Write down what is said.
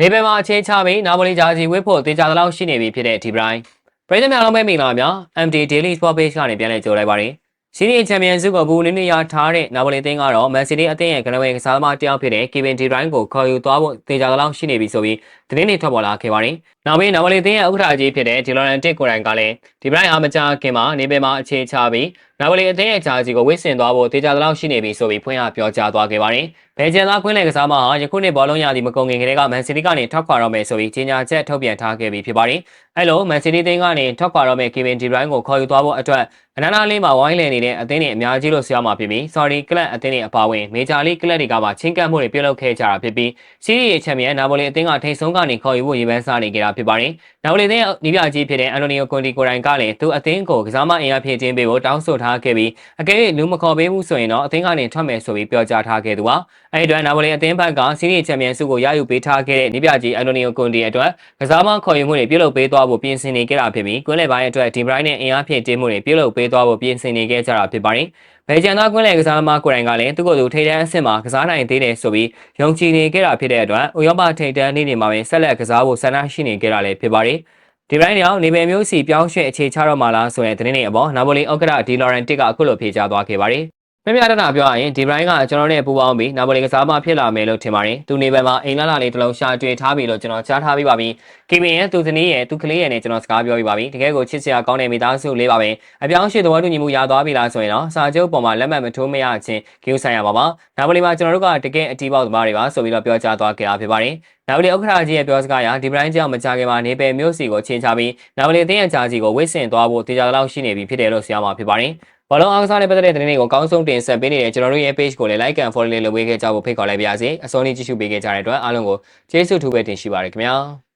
နေပယ်မှာအခြေချပြီးနာပိုလီဂျာဂျီဝစ်ဖို့တေချာသလောက်ရှိနေပြီဖြစ်တဲ့ဒီဘရိုင်းပရိသတ်များလုံးပဲမိလာများ MD Daily Sport Page ကနေပြန်လည်ကြိုလိုက်ပါတယ်စီးရီးချန်ပီယံစုကိုဘူနင်းနေရထားတဲ့နာပိုလီတင်းကတော့မန်စီးတီးအသင်းရဲ့ကနဝေကစားသမားတယောက်ဖြစ်တဲ့ကီဗင်ဒီဘရိုင်းကိုခေါ်ယူသွားဖို့တေချာသလောက်ရှိနေပြီဆိုပြီးသတင်းတွေထွက်ပေါ်လာခဲ့ပါတယ်နောက်ပြီးနာပိုလီတင်းရဲ့ဥက္ကဋ္ဌကြီးဖြစ်တဲ့ဒီလော်ရန်တစ်ကိုရိုင်ကလည်းဒီဘရိုင်းအားမကြာခင်မှာနေပယ်မှာအခြေချပြီးနာပိုလီအသင်းရဲ့ဂျာဂျီကိုဝစ်ဆင်သွားဖို့တေချာသလောက်ရှိနေပြီဆိုပြီးဖွင့်ရပြောကြားသွားခဲ့ပါတယ်ဘယ်ကျန်သားကွင်းလယ်ကစားမဟာယခုနှစ်ဘောလုံးရသည်မကုန်ခင်ကတည်းကမန်စီးတီးကနေထောက်ခွာတော့မယ်ဆိုပြီးကြေညာချက်ထုတ်ပြန်ထားခဲ့ပြီးဖြစ်ပါတယ်။အဲလိုမန်စီးတီးတင်းကနေထောက်ခွာတော့မယ်ကီဗင်ဒီဘရိုင်းကိုခေါ်ယူသွားဖို့အတွက်အနာနာလေးမှာဝိုင်းလည်နေတဲ့အသင်းတွေအများကြီးလို့ဆိုရမှာဖြစ်ပြီးဆော်ဒီကလပ်အသင်းတွေအပါအဝင်မေဂျာလိကလပ်တွေကပါချင်းကပ်မှုတွေပြုလုပ်ခဲ့ကြတာဖြစ်ပြီးစီးရီးရဲ့ချန်ပီယံနာပိုလီအသင်းကထိပ်ဆုံးကနေခေါ်ယူဖို့ရည်မှန်းစားနေကြတာဖြစ်ပါတယ်။နာပိုလီအသင်းရဲ့နီးပြကြီးဖြစ်တဲ့အန်တိုနီယိုကွန်တီကိုရိုင်ကလည်းသူအသင်းကိုကစားမအင်အားဖြည့်ခြင်းပေးဖို့တောင်းဆိုထားခဲ့ပြီးအကယ်၍လူမခေါ်ပေးဘူးဆိုရင်တော့အသင်းကနေထွက်မယ်ဆိုပြီးပြောကြားထားခဲ့သူပါ။အဲဒီအတွက်နာပိုလီအသင်းဘက်ကစီးရီးချန်ပီယံဆုကိုရယူပေးထားခဲ့တဲ့နီးပြကြီးအန်တိုနီယိုကွန်တီအတွက်ကစားမခေါ်ယူမှုတွေပြုလုပ်ပေးသွားဖို့ပြင်ဆင်နေကြတာဖြစ်ပြီးကွင်းလယ်ပိုင်းအတွက်ဒီဘရိုင်းနဲ့အင်အားဖြည့်တင်းမှုတွေပြုလုပ်ပေးသွားဖို့ပြင်ဆင်နေကြတာဖြစ်ပါတယ်။ဘယ်ကျန်သားကွင်းလယ်ကစားသမားကိုယ်တိုင်ကလည်းသူ့ကိုယ်သူထိပ်တန်းအဆင့်မှာကစားနိုင်သေးတယ်ဆိုပြီးယုံကြည်နေကြတာဖြစ်တဲ့အတွက်ဥရောပထိပ်တန်းနေ့တွေမှာပဲဆက်လက်ကစားဖို့ဆန္ဒရှိနေကြတာလည်းဖြစ်ပါတယ်။ဒီဘရိုင်းရောက်နေပယ်မျိုးစီပြောင်းရွှေ့အခြေချတော့မှလားဆိုတဲ့သတင်းတွေအပေါ်နာပိုလီဥက္ကဋ္ဌဒီလော်ရန်တစ်ကအခုလိုဖြေကြားသွားခဲ့ပါတယ်။ပြပြတနာပြောရရင်ဒီဘရိုင်းကကျွန်တော်နဲ့ပူးပေါင်းပြီးနာပိုလီကစားမဖြစ်လာမယ်လို့ထင်ပါတယ်။သူနေပယ်မှာအိမ်လာလေးတစ်လုံးရှာတွေ့ထားပြီလို့ကျွန်တော်ကြားထားပြီးပါပြီ။ကီဗင်ရဲ့သူသမီးရဲ့သူကလေးရဲ့နဲ့ကျွန်တော်စကားပြောပြီးပါပြီ။တကယ်ကိုချစ်စရာကောင်းတဲ့မိသားစုလေးပါပဲ။အပြောင်းရွှေ့သဘောတူညီမှုရသွားပြီလားဆိုရင်တော့စာချုပ်ပေါ်မှာလက်မှတ်မထိုးမရခြင်းဂိူးဆိုင်ရပါပါ။နာပိုလီမှာကျွန်တော်တို့ကတကယ်အတီးပေါက်သမားတွေပါဆိုပြီးတော့ပြောကြားသွားခဲ့တာဖြစ်ပါတယ်။နာပိုလီဥက္ကဋ္ဌကြီးရဲ့ပြောစကားအရဒီဘရိုင်းကြောင့်မကြခင်မှာနေပယ်မျိုးစီကိုချင်းချပြီးနာပိုလီအသင်းရဲ့ဂျာဂျီကိုဝစ်ဆင်သွားဖို့တေချာလောက်ရှိနေပြီဖြစ်တယ်လို့ဆိုရမှာဖြစ်ပါတယ်။ဘောလုံးအားကစားနဲ့ပတ်သက်တဲ့သတင်းတွေကိုအကောင်းဆုံးတင်ဆက်ပေးနေတဲ့ကျွန်တော်တို့ရဲ့ page ကိုလည်း like and follow လေးလုပ်ပေးခဲ့ကြဖို့ဖိတ်ခေါ်လိုက်ပါရစေ။အစောနေ့ကြည့်ရှုပေးခဲ့ကြတဲ့အတွက်အားလုံးကိုကျေးဇူးထူးပဲတင်ရှိပါရခင်ဗျာ။